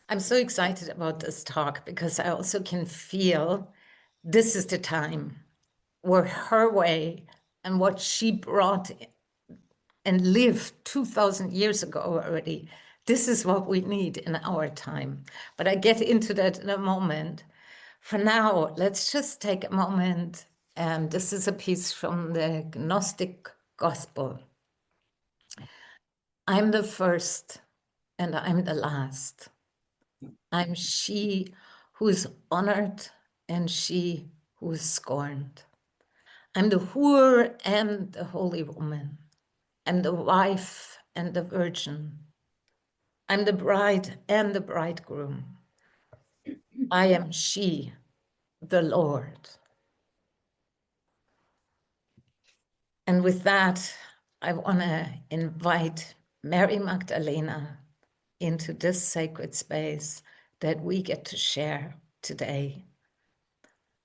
I'm so excited about this talk because I also can feel this is the time where her way and what she brought and lived 2,000 years ago already, this is what we need in our time. But I get into that in a moment. For now, let's just take a moment. And this is a piece from the Gnostic Gospel. I'm the first and I'm the last. I'm she who is honored and she who is scorned. I'm the whore and the holy woman. I'm the wife and the virgin. I'm the bride and the bridegroom. I am she, the Lord. And with that, I want to invite Mary Magdalene into this sacred space that we get to share today,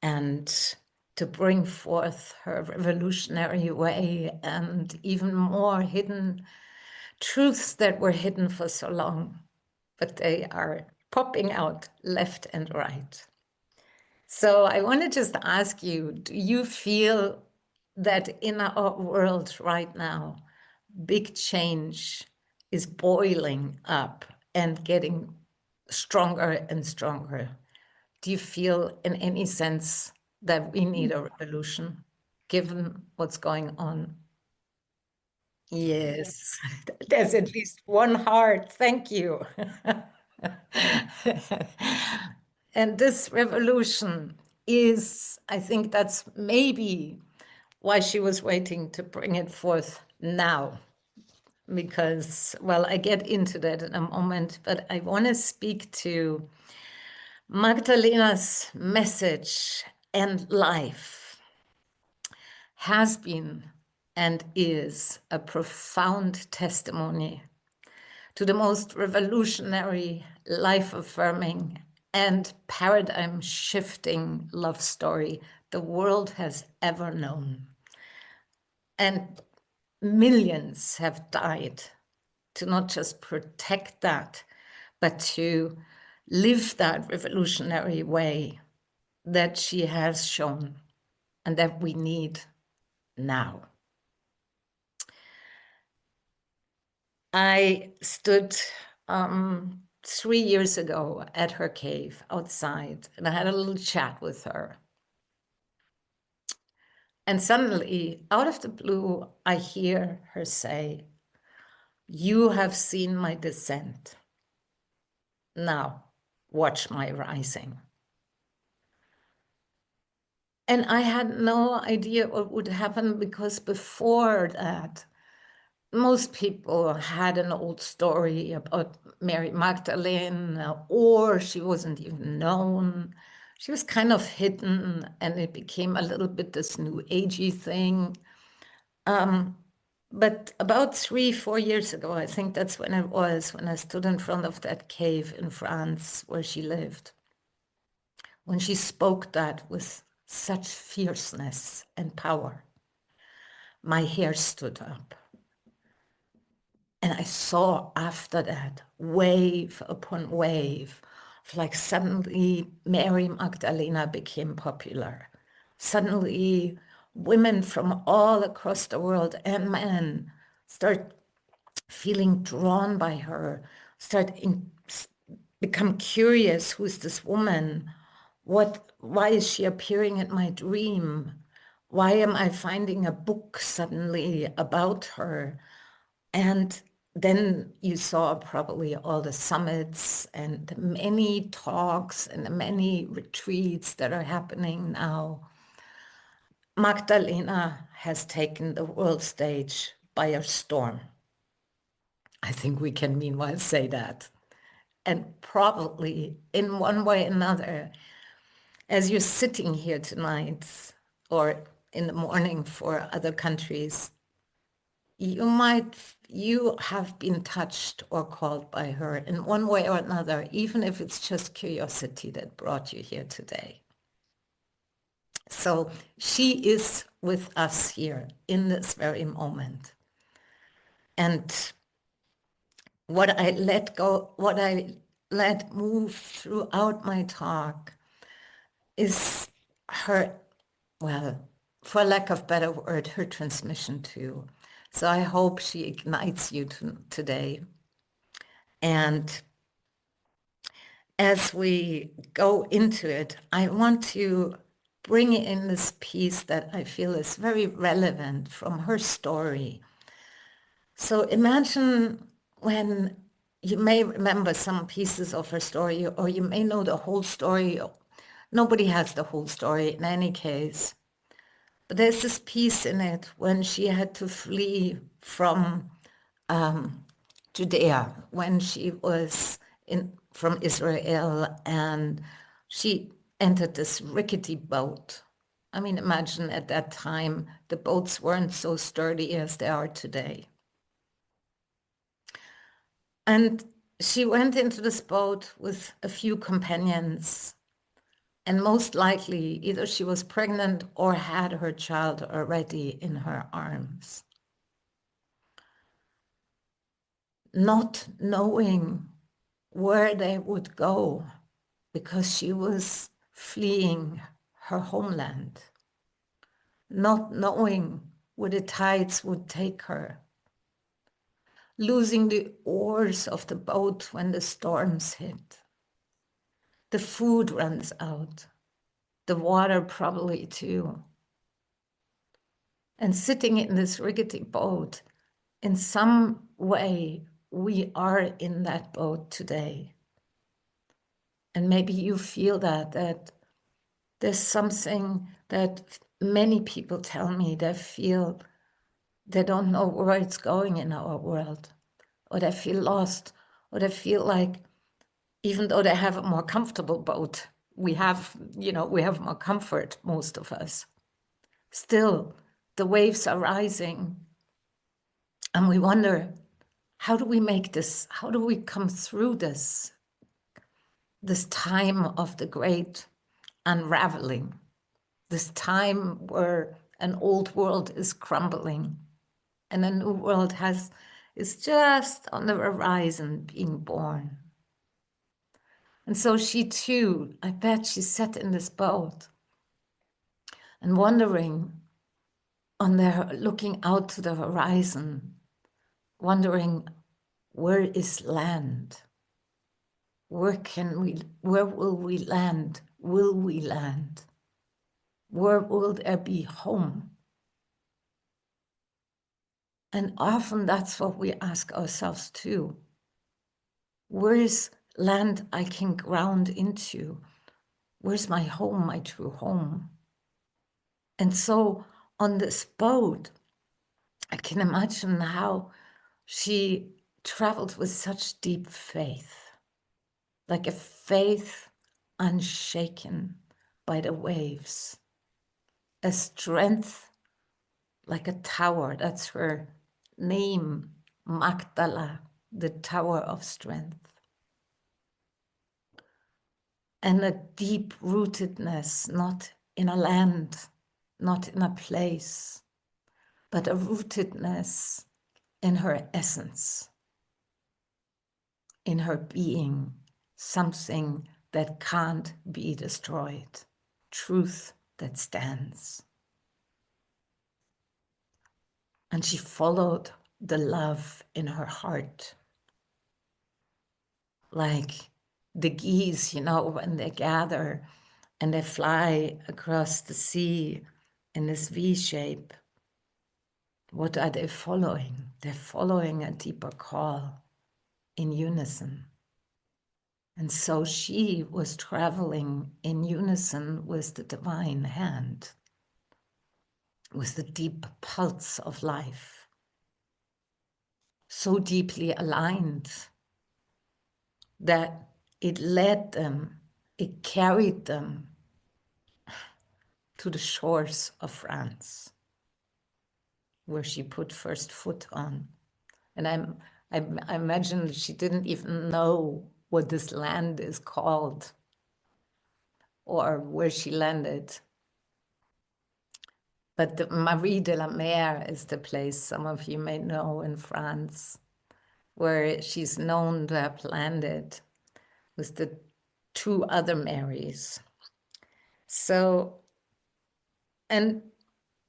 and to bring forth her revolutionary way and even more hidden truths that were hidden for so long, but they are popping out left and right. So I want to just ask you, do you feel that in our world right now, big change is boiling up and getting stronger and stronger? Do you feel in any sense that we need a revolution, given what's going on? Yes, there's at least one heart. Thank you. And this revolution is, I think that's maybe why she was waiting to bring it forth now. Because, well, I get into that in a moment, but I want to speak to Magdalena's message and life has been and is a profound testimony to the most revolutionary, life-affirming, and paradigm-shifting love story the world has ever known. And millions have died to not just protect that, but to live that revolutionary way that she has shown and that we need now. I stood 3 years ago at her cave outside, and I had a little chat with her. And suddenly, out of the blue, I hear her say, "You have seen my descent. Now, watch my rising." And I had no idea what would happen, because before that, most people had an old story about Mary Magdalene, or she wasn't even known. She was kind of hidden, and it became a little bit this new agey thing. But about 3-4 years ago, I think that's when it was, when I stood in front of that cave in France where she lived, when she spoke that with such fierceness and power, my hair stood up. And I saw after that wave upon wave of, like, suddenly Mary Magdalene became popular. Suddenly women from all across the world and men start feeling drawn by her, become curious, who's this woman? Why is she appearing in my dream? Why am I finding a book suddenly about her? And then you saw probably all the summits and the many talks and the many retreats that are happening now. Magdalena has taken the world stage by a storm. I think we can meanwhile say that. And probably in one way or another, as you're sitting here tonight or in the morning for other countries, you have been touched or called by her in one way or another, even if it's just curiosity that brought you here today. So she is with us here in this very moment. And what I let move throughout my talk is her, well, for lack of better word, her transmission too. So I hope she ignites you today. And as we go into it, I want to bring in this piece that I feel is very relevant from her story. So imagine when you may remember some pieces of her story, or you may know the whole story. Nobody has the whole story in any case. But there's this piece in it when she had to flee from Judea, when she was from Israel, and she entered this rickety boat. I mean, imagine at that time, the boats weren't so sturdy as they are today. And she went into this boat with a few companions, and most likely either she was pregnant or had her child already in her arms. Not knowing where they would go because she was fleeing her homeland, not knowing where the tides would take her, losing the oars of the boat when the storms hit. The food runs out, the water probably too. And sitting in this rickety boat, in some way, we are in that boat today. And maybe you feel that there's something that many people tell me they feel they don't know where it's going in our world, or they feel lost, or they feel like even though they have a more comfortable boat, we have more comfort, most of us. Still, the waves are rising, and we wonder, how do we make this? How do we come through this time of the great unraveling, this time where an old world is crumbling and a new world is just on the horizon being born? And so she too, I bet she sat in this boat and wondering looking out to the horizon, wondering, where is land? Where will we land? Will we land? Where will there be home? And often that's what we ask ourselves too. Where is land I can ground into? Where's my home, my true home? And so on this boat, I can imagine how she traveled with such deep faith, like a faith unshaken by the waves, a strength like a tower. That's her name, Magdala, the tower of strength. And a deep rootedness, not in a land, not in a place, but a rootedness in her essence, in her being, something that can't be destroyed, truth that stands. And she followed the love in her heart, like the geese, when they gather and they fly across the sea in this V shape. What are they following? They're following a deeper call in unison. And so she was traveling in unison with the divine hand, with the deep pulse of life, so deeply aligned that it led them, it carried them to the shores of France, where she put first foot on. And I imagine she didn't even know what this land is called or where she landed. But the Marie de la Mer is the place some of you may know in France, where she's known to have landed. with the two other Marys. So, and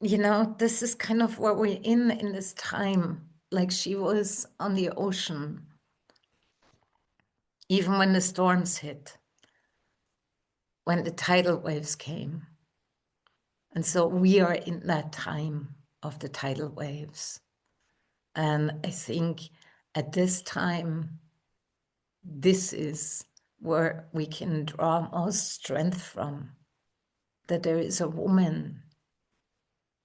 you know, this is kind of what we're in this time. Like she was on the ocean, even when the storms hit, when the tidal waves came. And so we are in that time of the tidal waves. And I think at this time, this is where we can draw most strength from, that there is a woman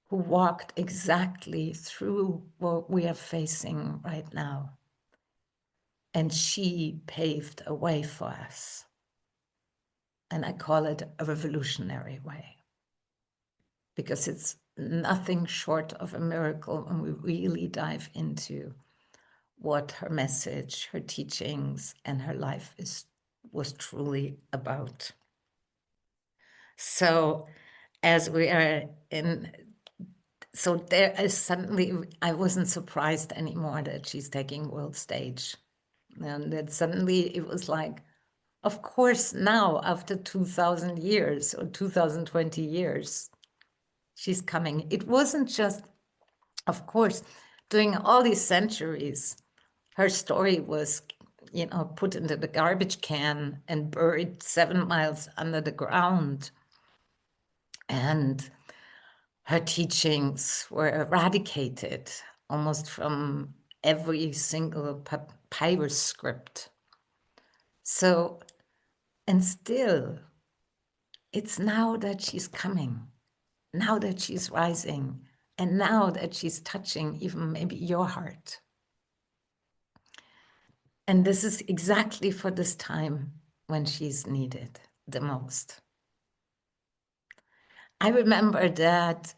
who walked exactly through what we are facing right now. And she paved a way for us. And I call it a revolutionary way, because it's nothing short of a miracle when we really dive into what her message, her teachings, and her life was truly about. So as we are in, so there is suddenly, I wasn't surprised anymore that she's taking world stage. And that suddenly it was like, of course, now after 2000 years or 2020 years, she's coming. It wasn't just, of course, during all these centuries, her story was, you know, put into the garbage can and buried 7 miles under the ground. And her teachings were eradicated almost from every single papyrus script. So, and still, it's now that she's coming, now that she's rising, and now that she's touching even maybe your heart. And this is exactly for this time when she's needed the most. I remember that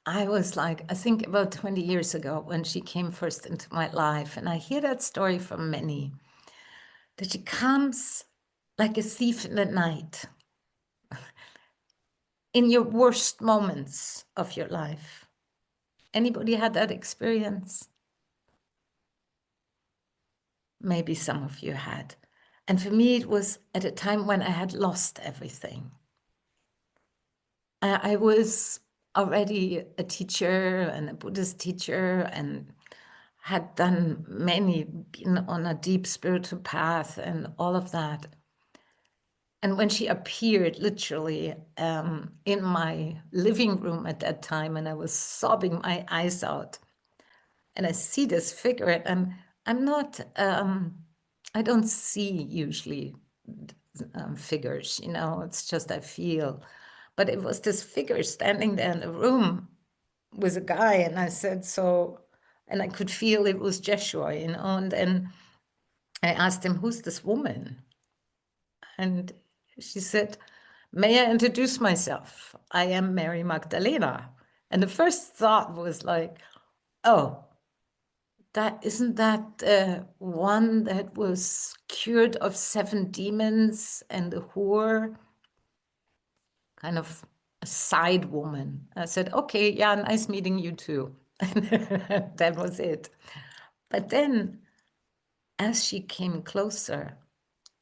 I was like, I think about 20 years ago when she came first into my life, and I hear that story from many, that she comes like a thief in the night in your worst moments of your life. Anybody had that experience? Maybe some of you had. And for me, it was at a time when I had lost everything. I was already a teacher and a Buddhist teacher and had done been on a deep spiritual path and all of that. And when she appeared literally in my living room at that time, and I was sobbing my eyes out, and I see this figure, and I'm not, I don't see usually figures, you know, it's just I feel. But it was this figure standing there in the room with a guy, and I said, so, and I could feel it was Joshua, you know, and then I asked him, who's this woman? And she said, may I introduce myself? I am Mary Magdalene. And the first thought was like, oh, isn't that one that was cured of 7 demons and the whore? Kind of a side woman. I said, okay, yeah, nice meeting you too. That was it. But then as she came closer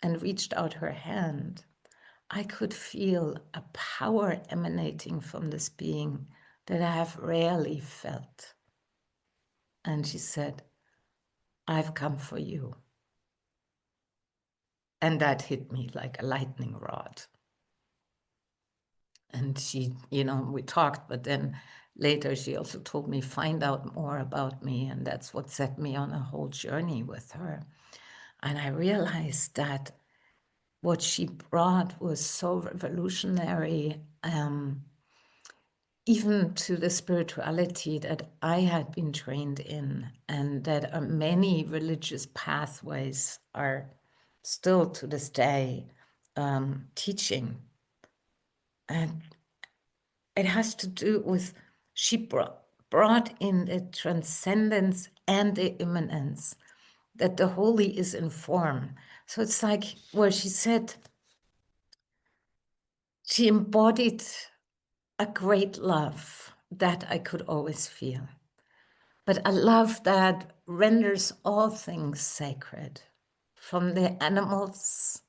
and reached out her hand, I could feel a power emanating from this being that I have rarely felt. And she said, I've come for you. And that hit me like a lightning rod. And she, you know, we talked, but then later she also told me, find out more about me. And that's what set me on a whole journey with her. And I realized that what she brought was so revolutionary, even to the spirituality that I had been trained in, and that many religious pathways are still to this day teaching. And it has to do with, she brought in the transcendence and the immanence, that the holy is in form. So it's like where she said, she embodied a great love that I could always feel, but a love that renders all things sacred, from the animals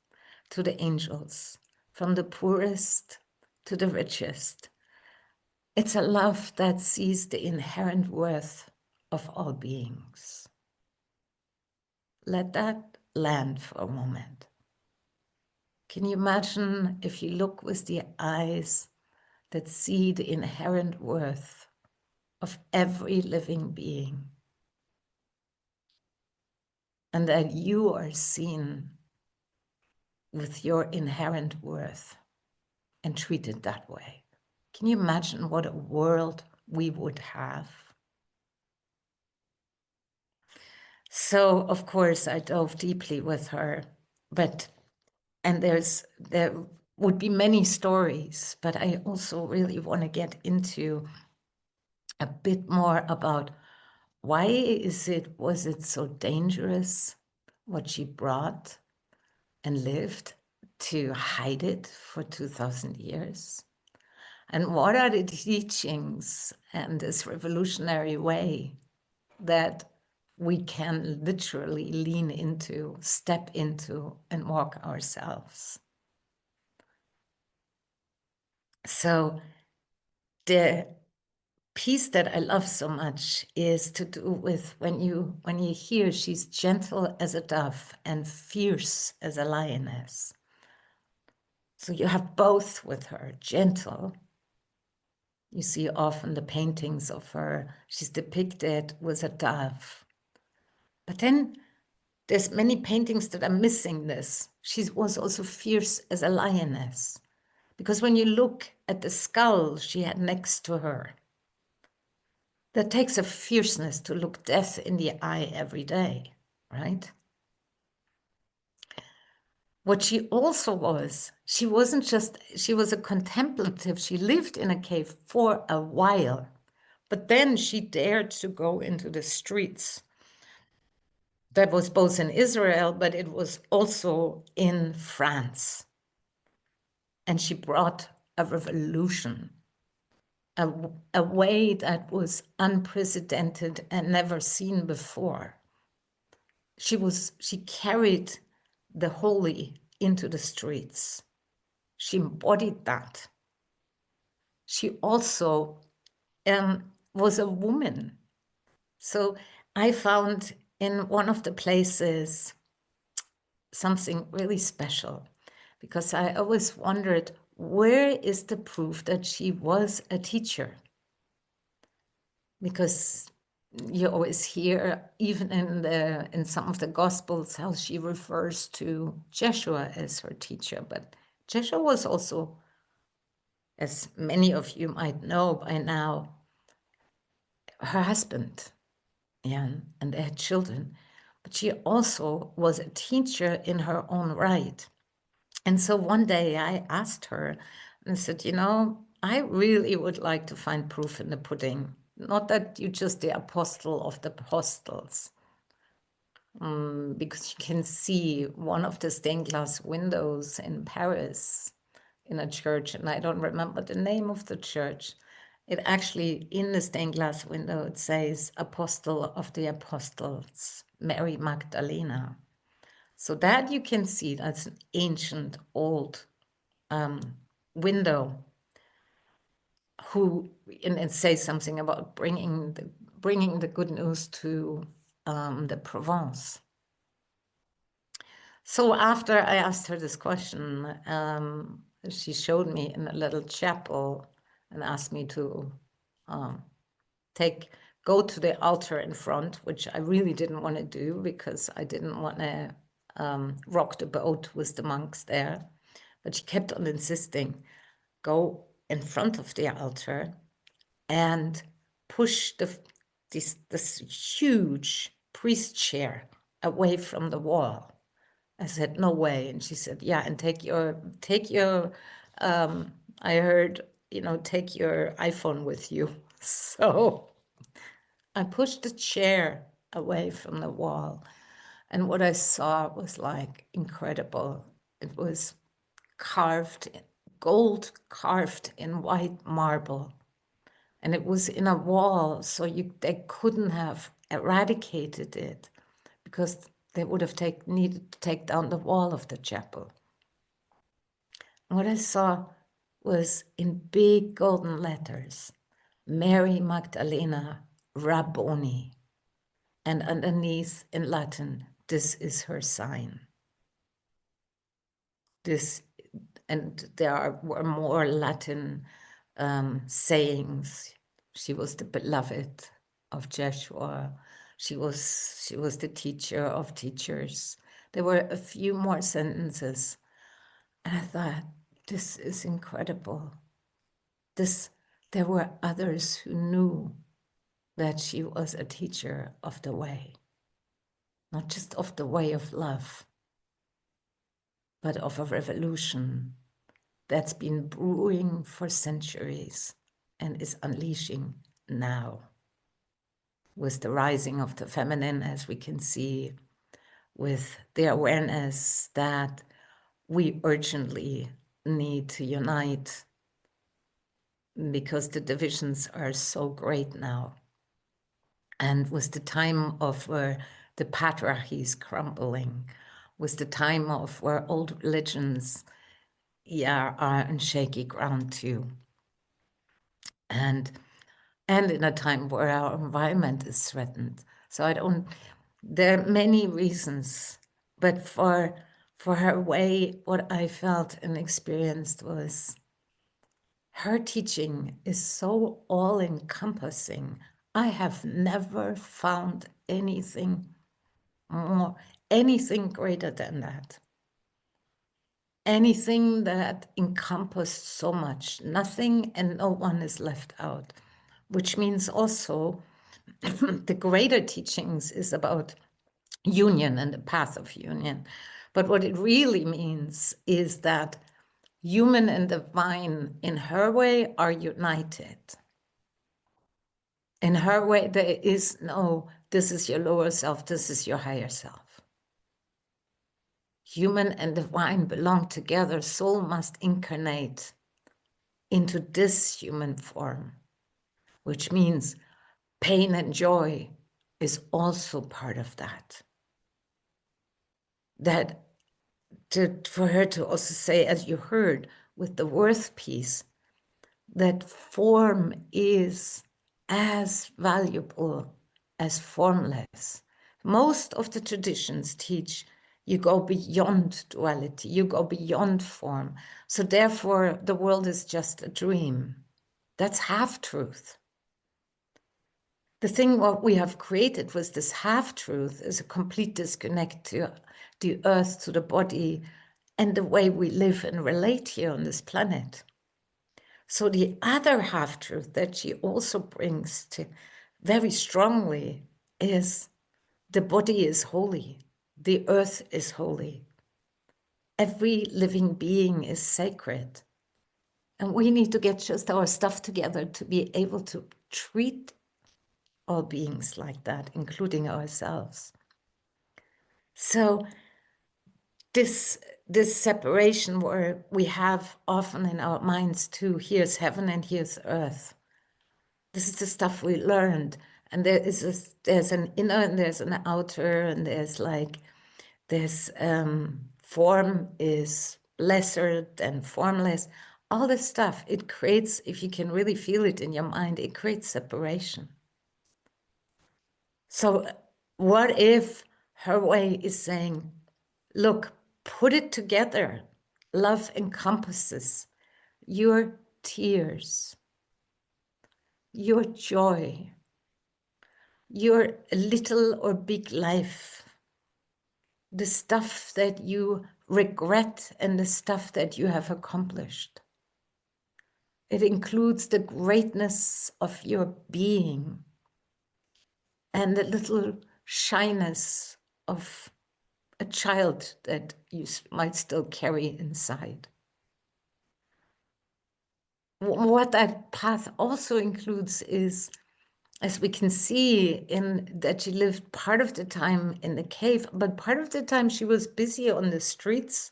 to the angels, from the poorest to the richest. It's a love that sees the inherent worth of all beings. Let that land for a moment. Can you imagine if you look with the eyes that see the inherent worth of every living being, and that you are seen with your inherent worth and treated that way? Can you imagine what a world we would have? So, of course, I dove deeply with her, and there would be many stories, but I also really want to get into a bit more about why was it so dangerous what she brought and lived to hide it for 2,000 years? And what are the teachings and this revolutionary way that we can literally lean into, step into, and walk ourselves? So the piece that I love so much is to do with when you hear she's gentle as a dove and fierce as a lioness. So you have both with her, gentle. You see often the paintings of her, she's depicted with a dove. But then there's many paintings that are missing this. She was also fierce as a lioness. Because when you look at the skull she had next to her, that takes a fierceness to look death in the eye every day, right? What she also was, she was a contemplative. She lived in a cave for a while, but then she dared to go into the streets. That was both in Israel, but it was also in France. And she brought a revolution, a way that was unprecedented and never seen before. She carried the holy into the streets. She embodied that. She also was a woman. So I found in one of the places something really special, because I always wondered, where is the proof that she was a teacher? Because you always hear, even in some of the Gospels, how she refers to Joshua as her teacher. But Joshua was also, as many of you might know by now, her husband, yeah, and they had children. But she also was a teacher in her own right. And so one day I asked her and I said, I really would like to find proof in the pudding. Not that you're just the apostle of the apostles, because you can see one of the stained glass windows in Paris in a church, and I don't remember the name of the church. It actually, in the stained glass window, it says Apostle of the Apostles, Mary Magdalene. So that you can see, that's an ancient, old window, and it says something about bringing the good news to the Provence. So after I asked her this question, she showed me in a little chapel and asked me to go to the altar in front, which I really didn't want to do because I didn't want to rock the boat with the monks there. But she kept on insisting, go in front of the altar and push this huge priest chair away from the wall. I said, no way. And she said, yeah, and take your, I heard, take your iPhone with you. So I pushed the chair away from the wall. And what I saw was like incredible. It was gold carved in white marble. And it was in a wall, so they couldn't have eradicated it because They would have needed to take down the wall of the chapel. What I saw was in big golden letters, Mary Magdalene Rabboni, and underneath in Latin, this is her sign. This, and there were more Latin sayings. She was the beloved of Joshua. She was the teacher of teachers. There were a few more sentences. And I thought, this is incredible. There were others who knew that she was a teacher of the way, not just of the way of love, but of a revolution that's been brewing for centuries and is unleashing now. With the rising of the feminine, as we can see, with the awareness that we urgently need to unite because the divisions are so great now. And with the time of where the patriarchy is crumbling, with the time of where old religions are on shaky ground too. And in a time where our environment is threatened. So there are many reasons, but for her way, what I felt and experienced was her teaching is so all-encompassing. I have never found anything greater than that. Anything that encompassed so much, nothing and no one is left out, which means also the greater teachings is about union and the path of union. But what it really means is that human and divine in her way are united. In her way, there is no, this is your lower self, this is your higher self. Human and divine belong together. Soul must incarnate into this human form, which means pain and joy is also part of that. For her to also say, as you heard with the worth piece, that form is as valuable as formless. Most of the traditions teach you go beyond duality, you go beyond form. So therefore, the world is just a dream. That's half-truth. The thing what we have created with this half-truth is a complete disconnect to the earth, to the body, and the way we live and relate here on this planet. So the other half-truth that she also brings to very strongly is the body is holy, the earth is holy. Every living being is sacred. And we need to get just our stuff together to be able to treat all beings like that, including ourselves. So this separation where we have often in our minds too, here's heaven and here's earth. This is the stuff we learned. And there's an inner and there's an outer, and there's form is lesser than formless. All this stuff, it creates, if you can really feel it in your mind, it creates separation. So what if her way is saying, look, put it together. Love encompasses your tears, your joy, your little or big life, the stuff that you regret and the stuff that you have accomplished. It includes the greatness of your being and the little shyness of a child that you might still carry inside. What that path also includes is, as we can see, in that she lived part of the time in the cave, but part of the time she was busy on the streets.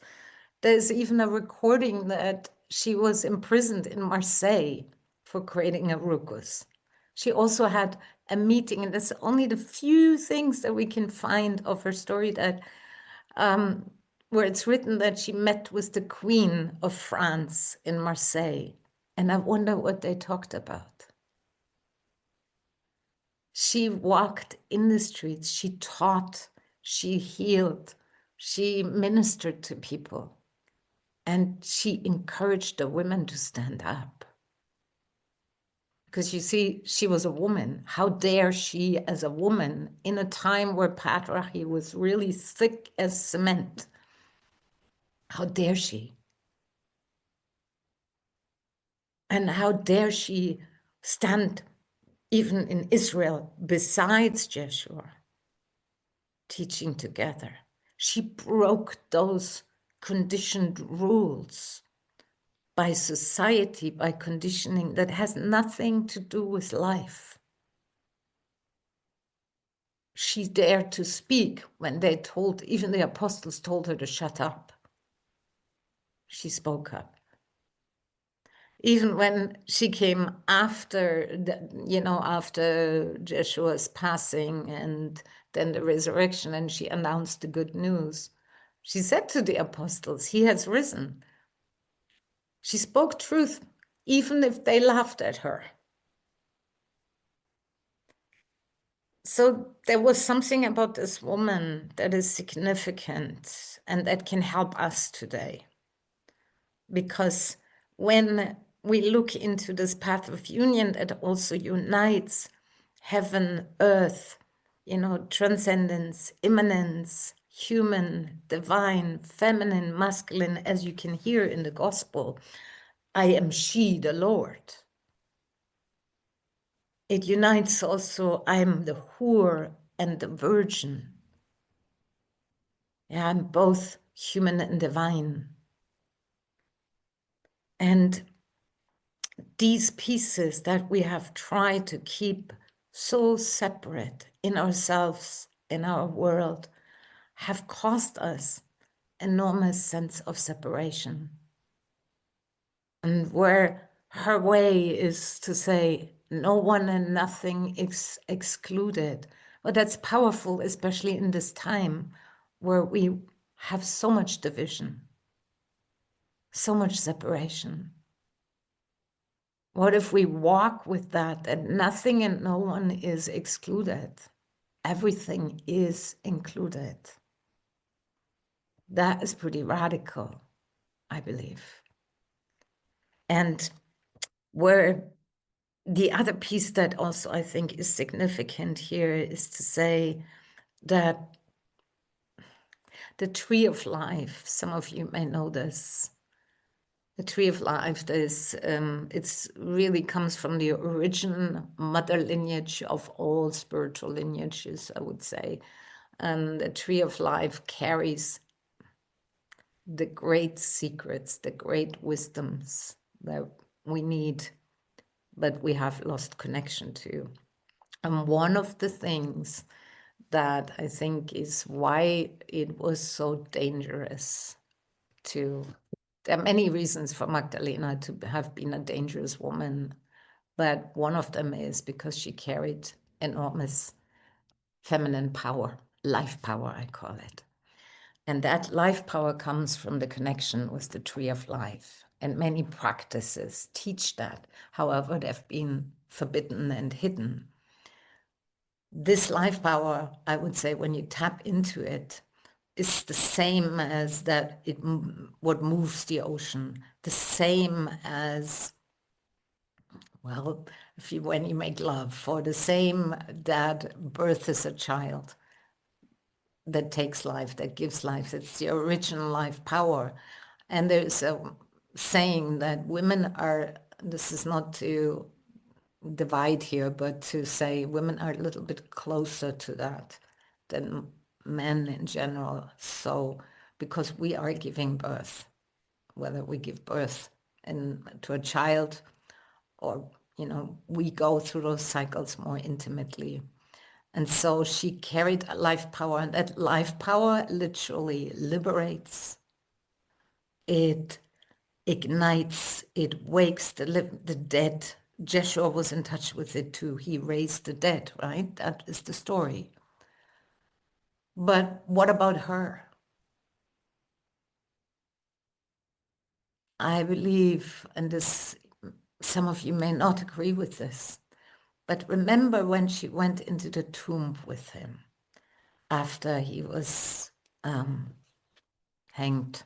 There's even a recording that she was imprisoned in Marseille for creating a ruckus. She also had a meeting, and that's only the few things that we can find of her story, that where it's written that she met with the Queen of France in Marseille. And I wonder what they talked about. She walked in the streets, she taught, she healed, she ministered to people, and she encouraged the women to stand up. Because you see, she was a woman. How dare she, as a woman, in a time where patriarchy was really thick as cement, how dare she? And how dare she stand even in Israel besides Joshua, teaching together? She broke those conditioned rules by society, by conditioning that has nothing to do with life. She dared to speak when they told, even the apostles told her to shut up. She spoke up. Even when she came after, after Joshua's passing and then the resurrection, and she announced the good news, she said to the apostles, he has risen. She spoke truth, even if they laughed at her. So there was something about this woman that is significant and that can help us today. Because when we look into this path of union that also unites heaven, earth, transcendence, immanence, human, divine, feminine, masculine, as you can hear in the gospel, I am she, the Lord. It unites also, I am the whore and the virgin. Yeah, I'm both human and divine. And these pieces that we have tried to keep so separate in ourselves, in our world, have caused us enormous sense of separation. And where her way is to say, no one and nothing is excluded. But that's powerful, especially in this time where we have so much division, so much separation. What if we walk with that nothing and no one is excluded? Everything is included. That is pretty radical, I believe. And where the other piece that also I think is significant here is to say that the tree of life, some of you may know this, the tree of life is, it's really comes from the origin mother lineage of all spiritual lineages, I would say. And the tree of life carries the great secrets, the great wisdoms that we need, but we have lost connection to. And one of the things that I think is why it was so dangerous to, there are many reasons for Magdalena to have been a dangerous woman, but one of them is because she carried enormous feminine power, life power, I call it. And that life power comes from the connection with the tree of life. And many practices teach that. However, they've been forbidden and hidden. This life power, I would say, when you tap into it, is the same as that what moves the ocean, the same as, well, when you make love, or the same that birth is a child that takes life, that gives life. It's the original life power. And there's a saying that women are, this is not to divide here, but to say women are a little bit closer to that than men in general. So, because we are giving birth, whether we give birth to a child or, we go through those cycles more intimately. And so she carried a life power, and that life power literally liberates. It ignites, it wakes the dead Jeshua was in touch with it too. He raised the dead, right? That is the story. But what about her? I believe, and this, some of you may not agree with this, but remember when she went into the tomb with him after he was hanged.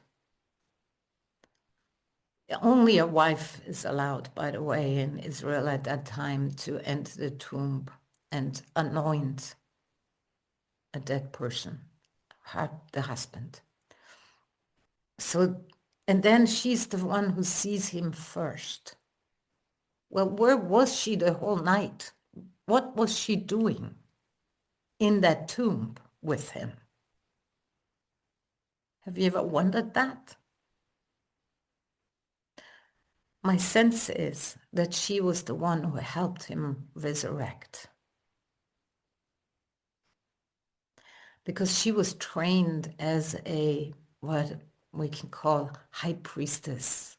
Only a wife is allowed, by the way, in Israel at that time to enter the tomb and anoint a dead person, the husband. So, and then she's the one who sees him first. Well, where was she the whole night? What was she doing in that tomb with him? Have you ever wondered that? My sense is that she was the one who helped him resurrect. Because she was trained as a, what we can call high priestess.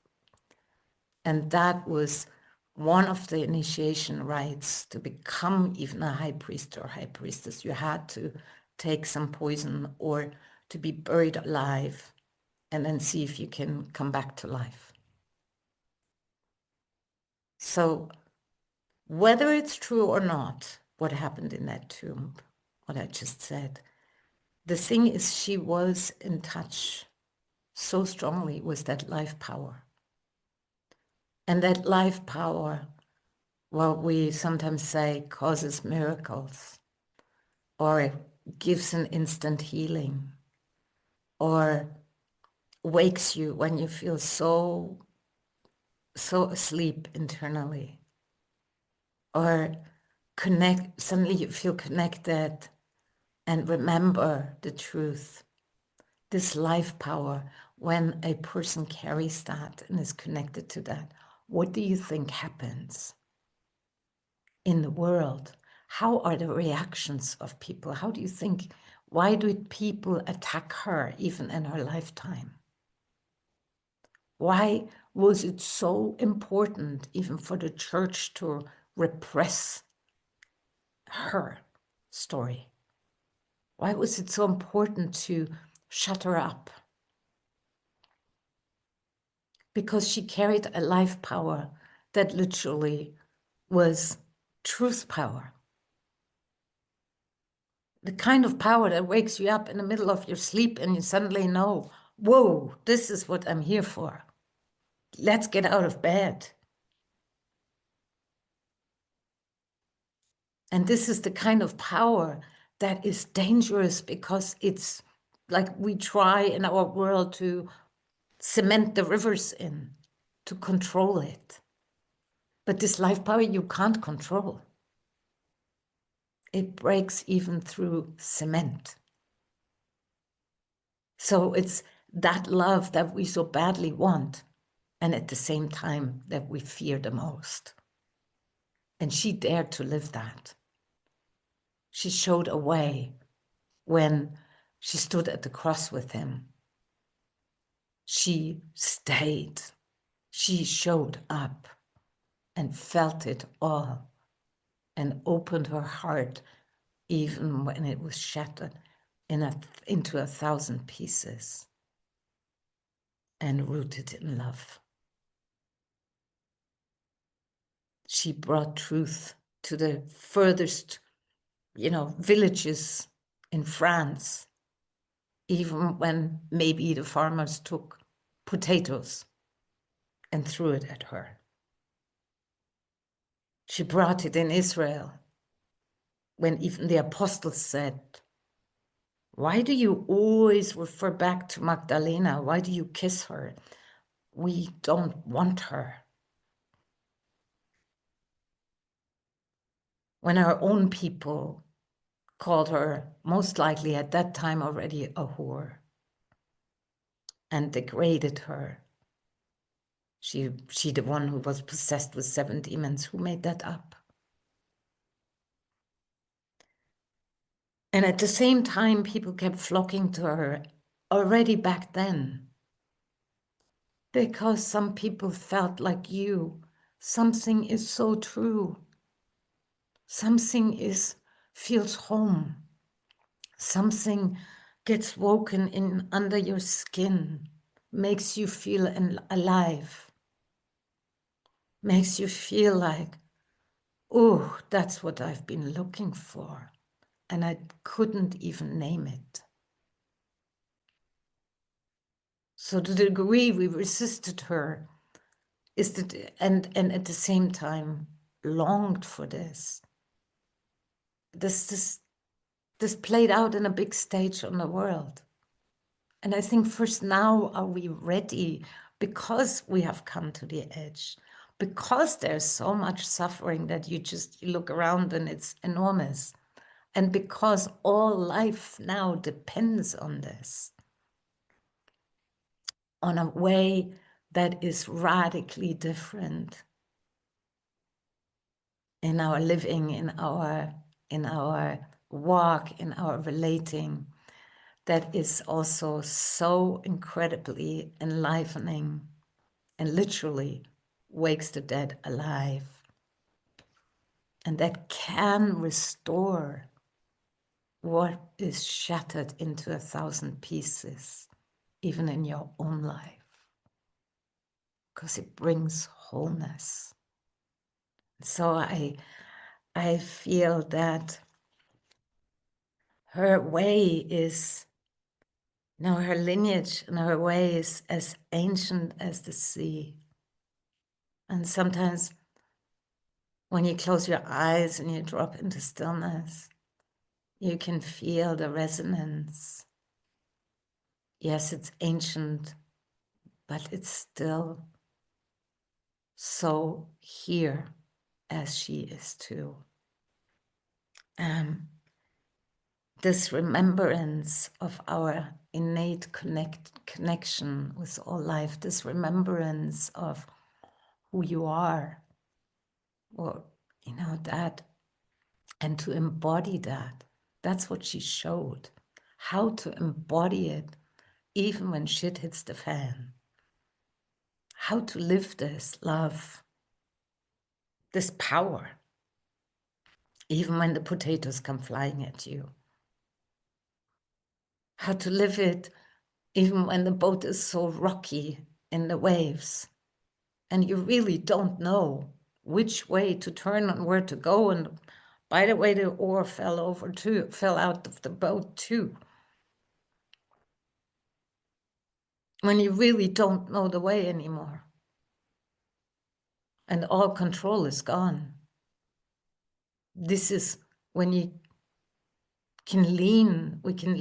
And that was one of the initiation rites to become even a high priest or high priestess. You had to take some poison or to be buried alive and then see if you can come back to life. So whether it's true or not, what happened in that tomb, what I just said, the thing is she was in touch so strongly with that life power. And that life power, what we sometimes say, causes miracles, or gives an instant healing, or wakes you when you feel so asleep internally, or suddenly you feel connected and remember the truth. This life power, when a person carries that and is connected to that, what do you think happens in the world? How are the reactions of people? How do you think, why do people attack her even in her lifetime? Why was it so important even for the church to repress her story? Why was it so important to shut her up? Because she carried a life power that literally was truth power. The kind of power that wakes you up in the middle of your sleep and you suddenly know, whoa, this is what I'm here for. Let's get out of bed. And this is the kind of power that is dangerous because it's like we try in our world to cement the rivers in, to control it. But this life power you can't control. It breaks even through cement. So it's that love that we so badly want, and at the same time that we fear the most. And she dared to live that. She showed a way when she stood at the cross with him. She stayed. She showed up and felt it all and opened her heart even when it was shattered into 1,000 pieces and rooted in love. She brought truth to the furthest, villages in France, even when maybe the farmers took potatoes and threw it at her. She brought it in Israel when even the apostles said, why do you always refer back to Magdalena? Why do you kiss her? We don't want her. When our own people called her, most likely at that time already, a whore and degraded her. She the one who was possessed with 7 demons. Who made that up? And at the same time, people kept flocking to her already back then. Because some people felt like you, something is so true. Something feels home. Something gets woken in under your skin, makes you feel alive, makes you feel like, oh, that's what I've been looking for. And I couldn't even name it. So to the degree we resisted her is that, and at the same time longed for this. This played out in a big stage on the world. And I think first now are we ready, because we have come to the edge, because there's so much suffering that you look around and it's enormous. And because all life now depends on this, on a way that is radically different in our living, in our walk, in our relating, that is also so incredibly enlivening and literally wakes the dead alive. And that can restore what is shattered into 1,000 pieces, even in your own life, because it brings wholeness. So I feel that her way is, her lineage and her way is as ancient as the sea. And sometimes when you close your eyes and you drop into stillness, you can feel the resonance. Yes, it's ancient, but it's still so here as she is too. This remembrance of our innate connection with all life, this remembrance of who you are, or that, and to embody that. That's what she showed, how to embody it even when shit hits the fan. How to live this love, this power, even when the potatoes come flying at you. How to live it even when the boat is so rocky in the waves and you really don't know which way to turn and where to go. And by the way, the oar fell out of the boat too. When you really don't know the way anymore and all control is gone. This is when we can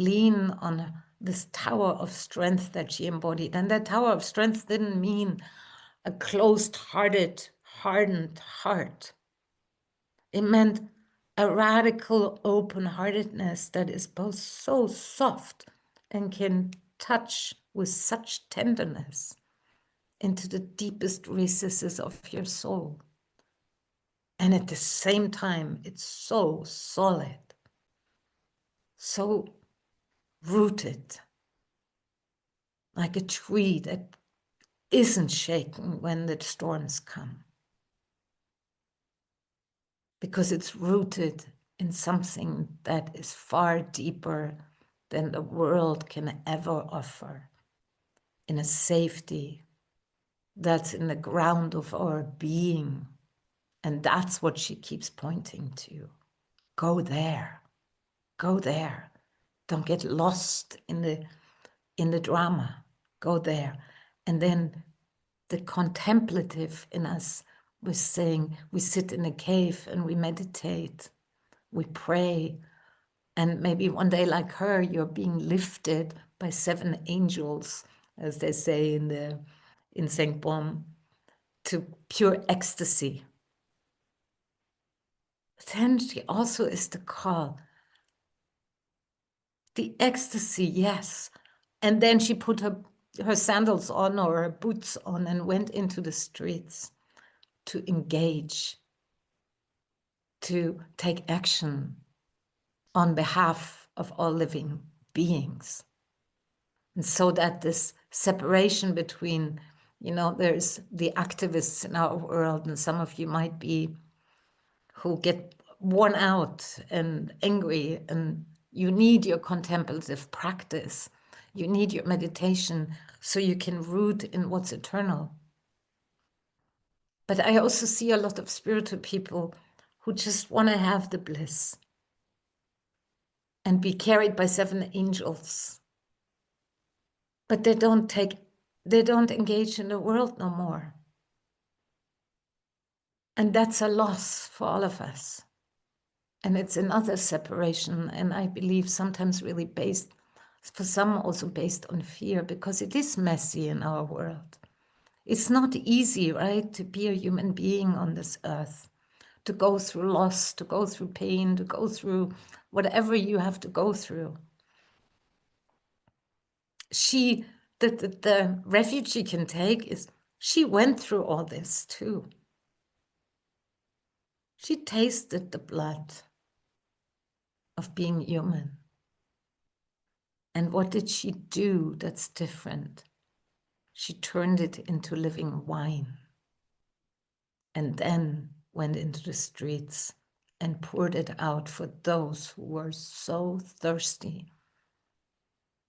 lean on this tower of strength that she embodied. And that tower of strength didn't mean a closed-hearted, hardened heart. It meant a radical open-heartedness that is both so soft and can touch with such tenderness into the deepest recesses of your soul. And at the same time, it's so solid, so rooted, like a tree that isn't shaken when the storms come. Because it's rooted in something that is far deeper than the world can ever offer, in a safety that's in the ground of our being. And that's what she keeps pointing to. Go there, go there. Don't get lost in the drama, go there. And then the contemplative in us was saying, we sit in a cave and we meditate, we pray, and maybe one day like her, you're being lifted by 7 angels, as they say in St. Paul, to pure ecstasy. Then she also is the call. The ecstasy, yes. And then she put her sandals on or her boots on and went into the streets to engage, to take action on behalf of all living beings. And so that this separation between, You know, there's the activists in our world, and some of you might be, who get worn out and angry, and you need your contemplative practice. You need your meditation so you can root in what's eternal. But I also see a lot of spiritual people who just want to have the bliss and be carried by 7 angels. But they don't engage in the world no more. And that's a loss for all of us. And it's another separation. And I believe sometimes really based, for some also based on fear, because it is messy in our world. It's not easy, right, to be a human being on this earth, to go through loss, to go through pain, to go through whatever you have to go through. The refuge she can take is, she went through all this too. She tasted the blood of being human. And what did she do that's different? She turned it into living wine, and then went into the streets and poured it out for those who were so thirsty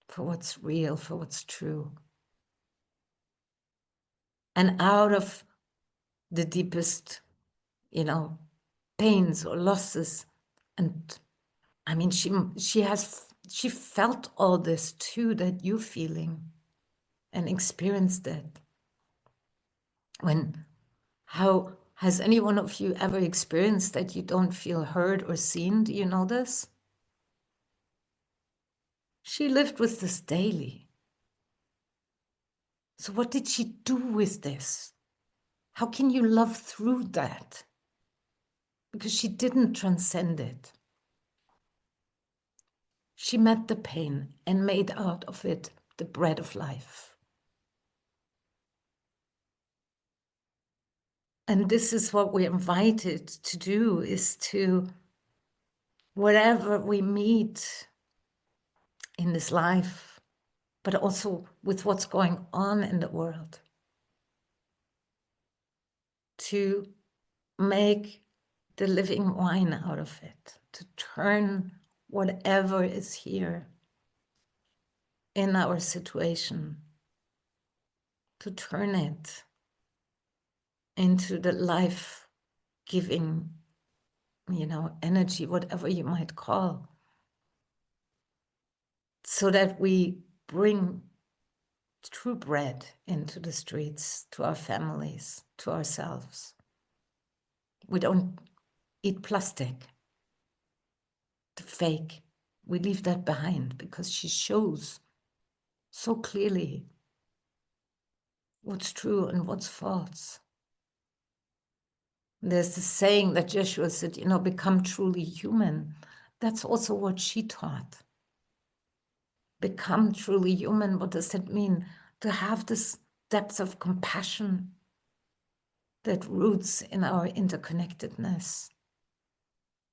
for what's real, for what's true. And out of the deepest, pains or losses, and I mean, she felt all this too that you're feeling, and experienced it. How has any one of you ever experienced that you don't feel heard or seen? Do you know this? She lived with this daily. So what did she do with this? How can you love through that? Because she didn't transcend it. She met the pain and made out of it the bread of life. And this is what we're invited to do, is to, whatever we meet in this life, but also with what's going on in the world, to make the living wine out of it, to turn whatever is here in our situation, to turn it into the life-giving, energy, whatever you might call, so that we bring true bread into the streets, to our families, to ourselves. We don't eat plastic, the fake. We leave that behind, because she shows so clearly what's true and what's false. There's this saying that Joshua said, become truly human. That's also what she taught. Become truly human. What does that mean? To have this depth of compassion that roots in our interconnectedness.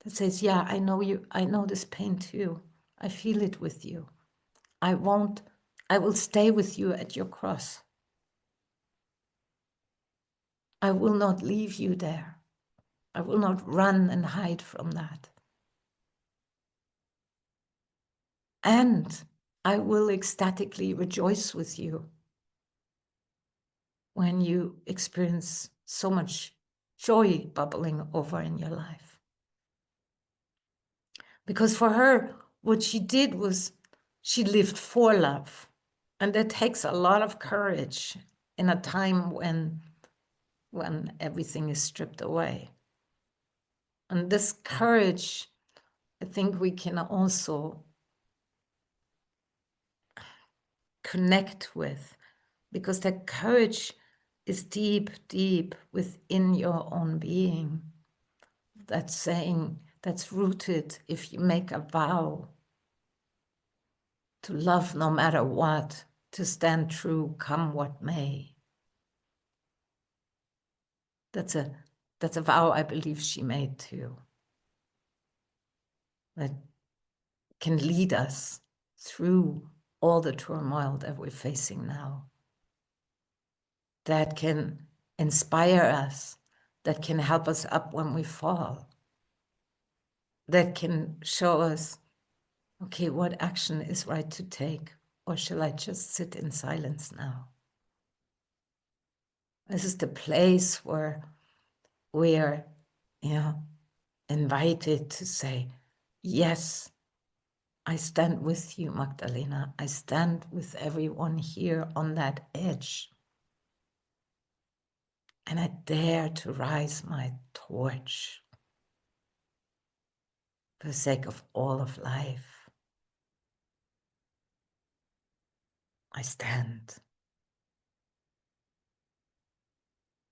That says, yeah, I know you, I know this pain too. I feel it with you. I will stay with you at your cross. I will not leave you there. I will not run and hide from that. And I will ecstatically rejoice with you when you experience so much joy bubbling over in your life. Because for her, what she did was she lived for love. And that takes a lot of courage in a time when everything is stripped away. And this courage, I think we can also connect with, because that courage is deep, deep within your own being. That saying, that's rooted, if you make a vow to love no matter what, to stand true, come what may. That's a vow I believe she made too. That can lead us through all the turmoil that we're facing now. that can inspire us, that can help us up when we fall, that can show us, okay, what action is right to take, or shall I just sit in silence now? This is the place where we are, invited to say, yes, I stand with you, Magdalena. I stand with everyone here on that edge. And I dare to rise my torch for the sake of all of life. I stand.